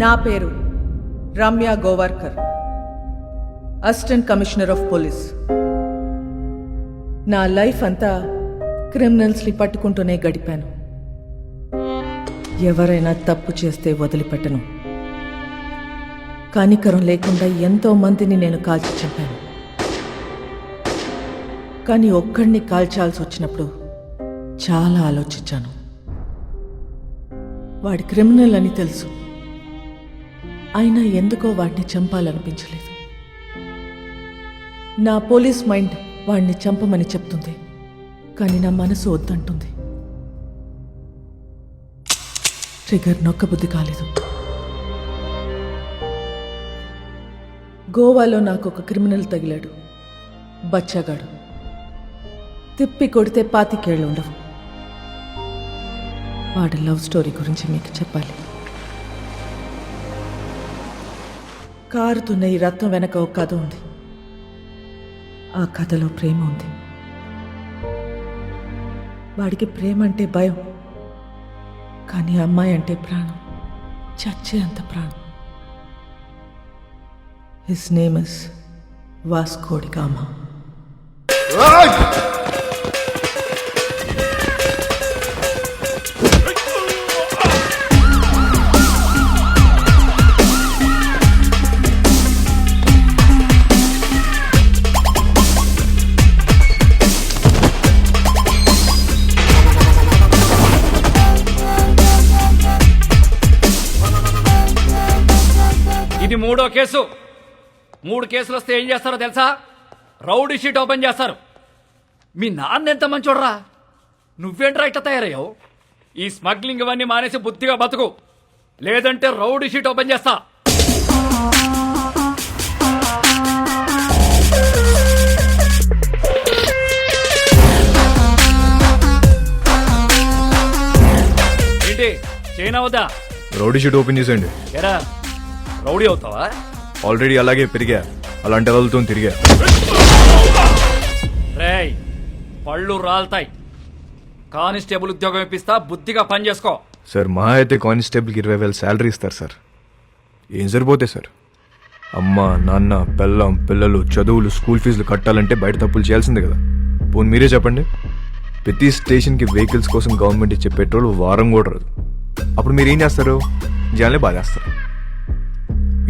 నా పేరు Ramya Govarkar, assistant commissioner of police. నా లైఫ్ అంతా క్రిమినల్స్ని పట్టుకుంటూనే గడిపాను. ఎవరైనా తప్పు చేస్తే వదిలిపెట్టను. కనికరం లేకుండా ఎంతో మందిని నేను కాల్చి చంపాను. కానీ ఒక్కడిని కాల్చాల్సి వచ్చినప్పుడు చాలా ఆలోచించాను. వాడి క్రిమినల్ అని తెలుసు, అయినా ఎందుకో వాడిని చంపాలనిపించలేదు. నా పోలీస్ మైండ్ వాడిని చంపమని చెప్తుంది, కానీ నా మనసు వద్దంటుంది. ట్రిగర్ నొక్కబుద్ధి కాలేదు. గోవాలో నాకు ఒక క్రిమినల్ తగిలాడు, బచ్చాగాడు. తిప్పి కొడితే 25 ఏళ్ళు ఉండవు. వాడి లవ్ స్టోరీ గురించి మీకు చెప్పాలి. కారుతున్న ఈ రత్నం వెనక ఒక కథ ఉంది. ఆ కథలో ప్రేమ ఉంది. వాడికి ప్రేమ అంటే భయం, కానీ అమ్మాయి అంటే ప్రాణం, చచ్చే అంత ప్రాణం. His name is Vasco da Gama. ఇది 3వ కేసు. 3 కేసులు వస్తే ఏం చేస్తారో తెలుసా? రౌడీ షీట్ ఓపెన్ చేస్తారు. మీ నాన్న ఎంత మంచోడ్రా, నువ్వేంట్రా ఇట్లా తయారయ్యావు? ఈ స్మగ్లింగ్ ఇవన్నీ మానేసి బుద్ధిగా బతుకు, లేదంటే రౌడీ షీట్ ఓపెన్ చేస్తా. ఏంటి చైనా వద్దా? రౌడీ షీట్ ఓపెన్ చేసేయండి. ఎరా రౌడీ అవుతావా? ఆల్రెడీ అలాగే పెరిగా, అలాంటి వాళ్ళతో తిరిగా. రేయ్ పళ్ళు రాల్తాయి. కానిస్టేబుల్ ఉద్యోగం ఇప్పిస్తా, బుద్ధిగా పని చేసుకో. సార్ మా అయితే కానిస్టేబుల్కి 20,000 శాలరీ ఇస్తారు సార్. ఏం సరిపోతాయి సార్? అమ్మ నాన్న పెళ్ళం పిల్లలు చదువులు స్కూల్ ఫీజులు కట్టాలంటే బయట తప్పులు చేయాల్సిందే కదా. పోనీ మీరే చెప్పండి, ప్రతి స్టేషన్కి వెహికల్స్ కోసం గవర్నమెంట్ ఇచ్చే పెట్రోల్ వారం కూడా రాదు. అప్పుడు మీరు ఏం చేస్తారు? జనాల్ని బాధేస్తారు.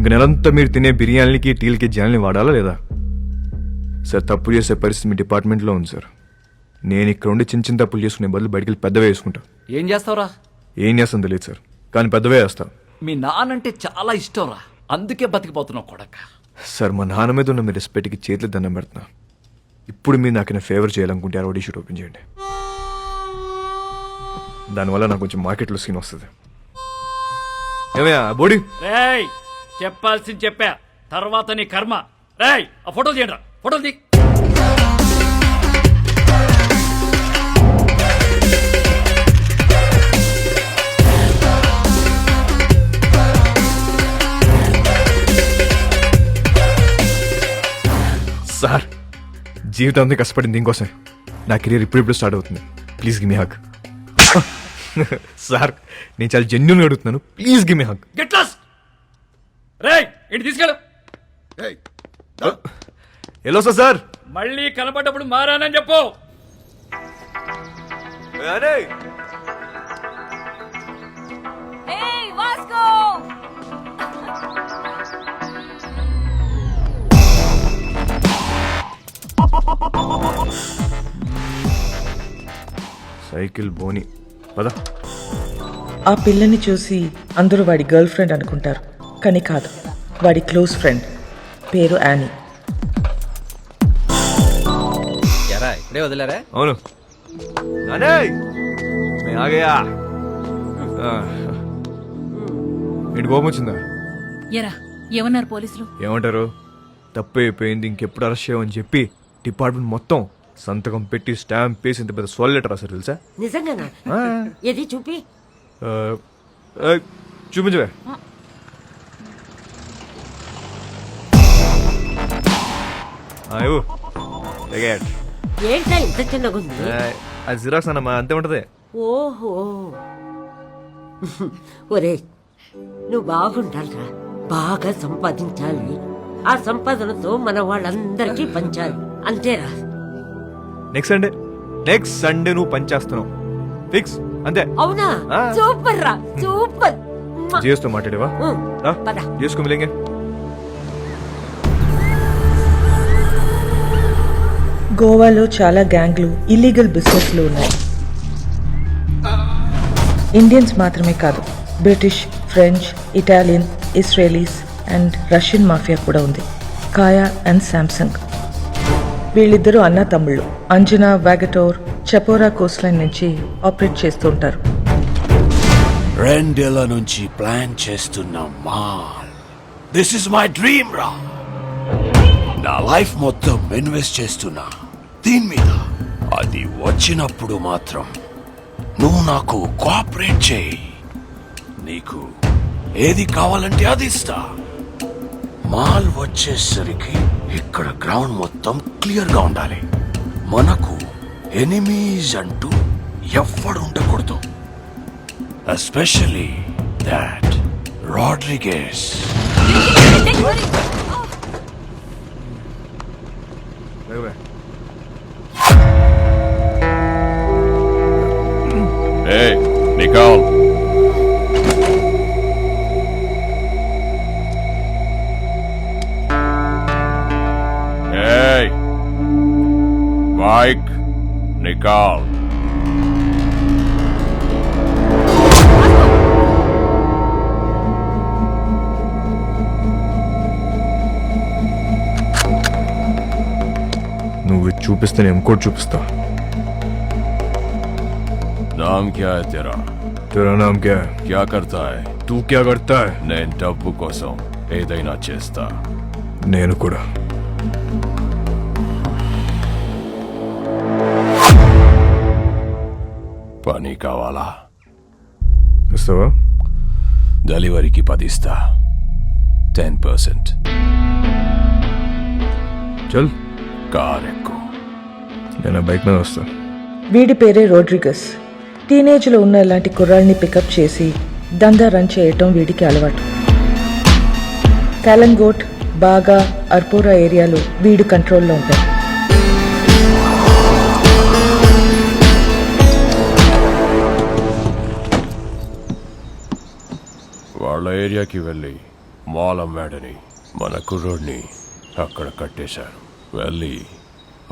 ఇంక నెలంతా మీరు తినే బిర్యానీలకి టీలకి జనాల్ని వాడాలా లేదా? సార్ తప్పు చేసే పరిస్థితి మీ డిపార్ట్మెంట్లో ఉంది సార్. నేను ఇక్కడ ఉండి చిన్న చిన్న తప్పులు చేసుకునే బదులు బయటికి వెళ్ళి పెద్దవే వేసుకుంటా. ఏం చేస్తావురా? ఏం చేస్తాను తెలియదు సార్, కానీ పెద్దవే వేస్తా. మీ నానంటే చాలా ఇష్టంరా, అందుకే బతికిపోతున్నావు కొడక. సార్ మా నాన్న మీద ఉన్న మీ రెస్పెక్ట్కి చేతులు దండం పెడుతున్నా. ఇప్పుడు మీరు నాకు ఫేవర్ చేయాలనుకుంటే ఆ రౌడీ షీట్ ఓపెన్ చేయండి. దానివల్ల నాకు కొంచెం మార్కెట్లో సీన్ వస్తుంది. ఏమయ్యా బోడీ? రేయ్ చెప్పాల్సింది చెప్పా, తర్వాత నీ కర్మ. రేయ్ ఆ ఫోటోలు తీయండి రా, ఫోటోలు తీ. సార్ జీవితం అంతా కష్టపడింది దీనికోసం. నా కెరీర్ ఇప్పుడు స్టార్ట్ అవుతుంది. Please give me hug. Sir నేను చాలా జెన్యూన్గా అడుగుతున్నాను, please give me hug. Get lost. రేయ్ ఇంటి తీసుకెళ్ళు. ఎలా సార్? మళ్ళీ కనపడ్డప్పుడు మారానని చెప్పు. సైకిల్ బోని పద. ఆ పిల్లని చూసి అందరూ వాడి గర్ల్ ఫ్రెండ్ అనుకుంటారు, కానీ కాదు, వాడి క్లోజ్ ఫ్రెండ్. పేరు యానీ. ఇప్పుడే వదిలేరా? అవును. ఏంటి కోపం వచ్చిందా? ఎరా ఏమన్నారు పోలీసులు? ఏమంటారు? తప్పు అయిపోయింది, ఇంకెప్పుడు అరెస్ట్ చేయమని చెప్పి డిపార్ట్మెంట్ మొత్తం సంతకం పెట్టి స్టాంప్ వేసి ఇంత పెద్ద సోల్ లెటర్ రాశారు తెలుసా? నిజంగానా? ఏది చూపి. చూపించవే. ఏంటా ఇంత చిన్నగుంది? అది జిరాక్స్ అన్నమ్మా, అంతే ఉంటది. ఓహో ఒరే, నువ్వు బాగుండాలిరా, బాగా సంపాదించాలి. ఆ సంపాదనతో మన వాళ్ళందరికీ పంచాలి, అంతేరా. నెక్స్ట్ సండే నువ్వు పనిచేస్తున్నావు ఫిక్స్ అంతే. అవునా? ఆ. సూపర్ రా, సూపర్. జియోస్తో మాట్లాడేవా? రా, పద. జియోస్కు మిలేంగే. గోవాలో చాలా గ్యాంగ్లు ఇల్లీగల్ బిజినెస్లు ఉన్నాయి. ఇండియన్స్ మాత్రమే కాదు, British, French, Italian, Israelis and Russian mafia కూడా ఉంది. కాయా అండ్ శాంసంగ్. వీళ్ళిద్దరూ అన్నా తమ్ముళ్ళు. అంజనా, వాగటోర్, చపోరా కోస్ట్ లైన్ నుంచి ఆపరేట్ చేస్తూ ఉంటారు. 2 ఏళ్ల నుంచి ప్లాన్ చేస్తున్న mall. This is my dream రా. నా లైఫ్ మొత్తం ఇన్వెస్ట్ చేస్తున్నా దీని మీద. అది వచ్చినప్పుడు మాత్రం నువ్వు నాకు కోఆపరేట్ చేయి. నీకు ఏది కావాలంటే అది ఇస్తా. మాల్ వచ్చేసరికి ఇక్కడ గ్రౌండ్ మొత్తం క్లియర్ గా ఉండాలి. మనకు ఎనిమీస్ అంటూ ఎవ్వడు ఉండకూడదు. Especially that Rodriguez. Hey, Nicole. Hey, Mike, Nicole. నువ్వు ఇది చూపిస్తే నేను ఇంకోటి చూపిస్తా. नाम क्या है तेरा? तेरा नाम क्या है? क्या करता है? तू क्या करता है? నేను డబ్బు కోసం ఏదైనా చేస్తా. నేను కూడా. పని కావాలా? ఇస్తావా? డెలివరీకి 10 ఇస్తా. 10%. చల్, కార్ ఎక్కు. నేను ఆ బైక్ మీద వస్తా. వీడి పేరే రోడ్రిగస్. టీనేజ్లో ఉన్న ఇలాంటి కుర్రాళ్ళని పికప్ చేసి దందా రన్ చేయటం వీడికి అలవాటు. కాలంగోట్, బాగా, అర్పోరా ఏరియాలు వీడు కంట్రోల్లో ఉంటాయి. వాళ్ళ ఏరియాకి వెళ్ళి మాల్ అమ్మాడని మన కుర్రోడ్ని అక్కడ కట్టేశారు. వెళ్ళి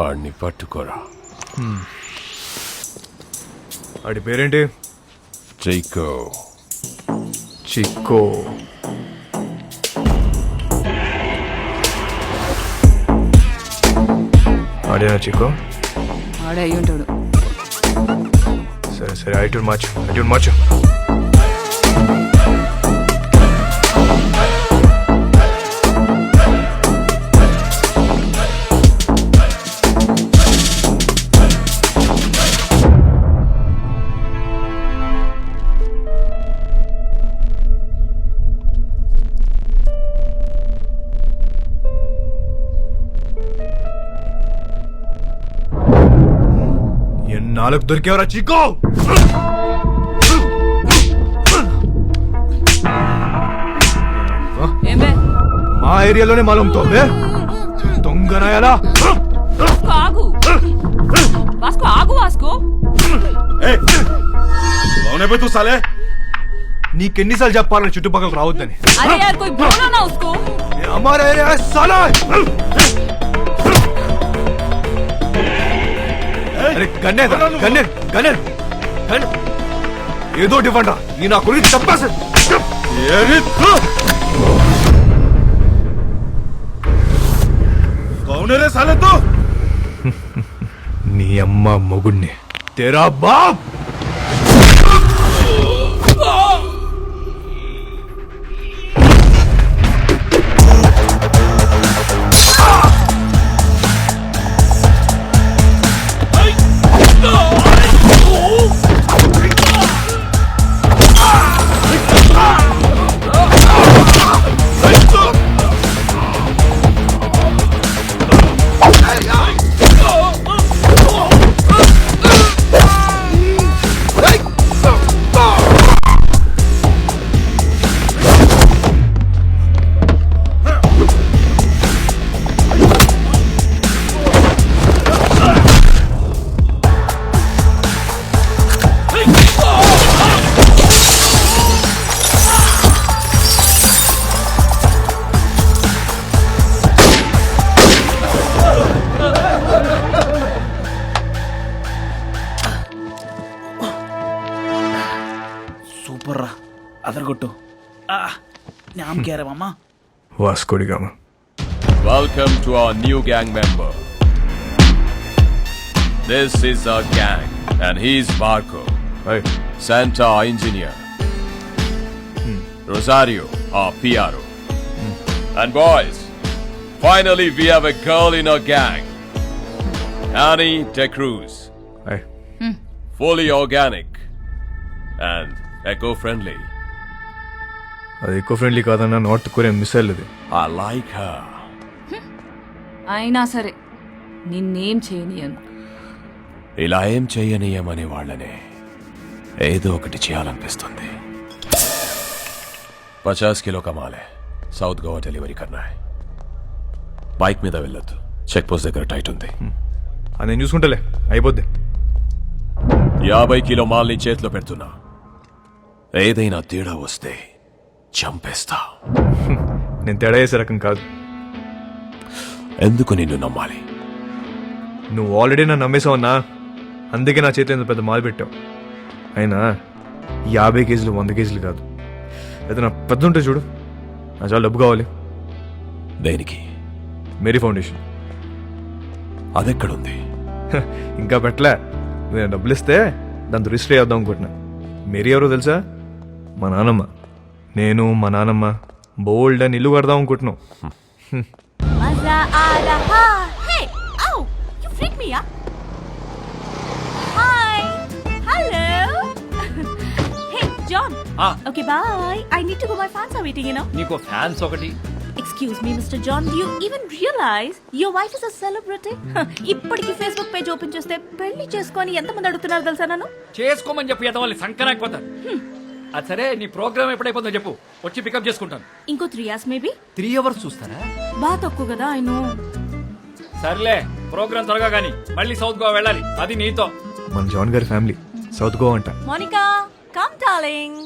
వాడిని పట్టుకోరా. ఆడి పేరేంటి? చైకో. చిక్కో. ఆడేనా చిక్కో? ఆడే అయ్యి ఉంటాడు. సరే సరే, ఐటూన్ మార్చు. నాలుగు దొరికేవరా చిక్కో? ఏమే మా ఏరియాలోనే మాలూమ్తోంది. దొంగనాయాలా? ఆగు వాస్కో, ఆగు వాస్కో. తూ సాలే. నీకెన్నిసార్లు చెప్పాలని చుట్టుపక్కల రావద్దని? అరే యార్ కోई बोलो ना उसको. हमारा एरिया है साला. అరే గన్నే ఏదో ఇవ్వండి. ఈ నా గురించి చెప్పేసి నీ అమ్మ మొగుణ్ణి. తెరా బాప్. కొట్టు నామ్ కేరవమ్మా Vasco da Gama. Welcome to our new gang member. This is our gang, and he's Marco, hi. Santa, our engineer. Rosario, our PRO. And boys, finally we have a girl in our gang. Annie De Cruz, hi. fully organic and eco-friendly. అది ఎక్కువ friendly కాదన్నా, north Korean missile ఇది. I like her. అయినా సరే నిన్నేం చేయనియను. ఇలా ఏం చెయ్యనీయమనే వాళ్ళనే ఏదో ఒకటి చేయాలనిపిస్తుంది. 50 కిలో కమాలే, సౌత్ గోవా డెలివరీ కన్నా. బైక్ మీద వెళ్ళొద్దు, చెక్ పోస్ట్ దగ్గర టైట్ ఉంది. అది నేను చూసుకుంటలే, అయిపోద్ది. 50 కిలో మాల్ని చేతిలో పెడుతున్నా. ఏదైనా తేడా వస్తే చంపేస్తా. నేను తేడా చేసే రకం కాదు. ఎందుకు నిన్ను నమ్మాలి? నువ్వు ఆల్రెడీ నన్ను నమ్మేసావన్నా, అందుకే నా చేతిలో ఇంత పెద్ద మాల్ పెట్టావు. అయినా 50 కేజీలు 100 కేజీలు కాదు, ఏదైనా పెద్ద ఉంటే చూడు. నా చాలా డబ్బు కావాలి. దేనికి? Mary foundation. అదెక్కడుంది? ఇంకా పెట్టలే. నేను డబ్బులు ఇస్తే దాంతో రిజిస్టర్ చేద్దాం అనుకుంటున్నా. మేరీ ఎవరో తెలుసా? మా నాన్నమ్మ. నేను మా నాన్నమ్మ బోల్డ్ అని ఇల్లు కడదాం అనుకుంటున్నాం. మజా ఆ రహా. Hey oh you freak me yeah. Hi hello. Hey John. Okay bye. I need to go. My fans are waiting, you know. నీకు ఫ్యాన్స్ ఒకటి. Excuse me, Mr. John, do you even realize your wife is a celebrity? ఇప్పటికి Facebook page open చేస్తే పెళ్లి చేసుకొని ఎంతమంది అడుగుతున్నారు తెలుసా నన్ను? చేసుకోమని చెప్పి ఎంత వాళ్ళు సంకనాకపోతారు. అది సరే, నీ ప్రోగ్రామ్ ఎప్పుడైపోతుందో చెప్పు, వచ్చి పికప్ చేసుకుంటాను. ఇంకో 3 hours మేబీ. 3 hours చూస్తారా? బాగా తక్కువ కదా. I know. సర్లే, ప్రోగ్రామ్ త్వరగా కానీ మళ్ళీ సౌత్ గోవా వెళ్ళాలి, అది నీతో. మన జాన్ గారి ఫ్యామిలీ సౌత్ గోవా అంట. Monica come darling.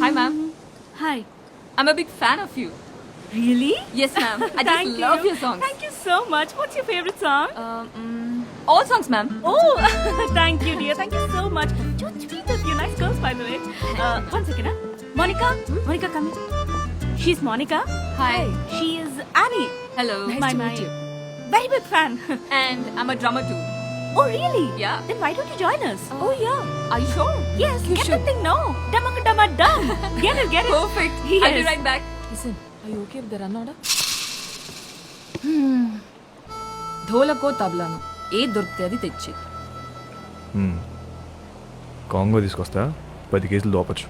Hi, ma'am. Hi. I'm a big fan of you. Really? Yes, ma'am. I just love your songs. Thank you so much. What's your favorite song? All songs, ma'am. Oh, thank you, dear. Thank you so much. You're sweet of you. Nice girls, by the way. One second, huh? Monica? Monica, come here. She's Monica. Hi. She is Annie. Hello. Nice My to meet you. Very big fan. And I'm a drummer too. Oh, really? Yeah. Then why don't you join us? Oh, yeah. Are you sure? Yes, You get should. the thing now. Dumma dumma dum. Get it, get it. Perfect. Yes. I'll be right back. Listen, are you okay with the run order? ధోలకో తబలాను ఏ దొరికితే అది తెచ్చి. Congo తీసుకొస్తా, 10 కేజీలు దోపచ్చు.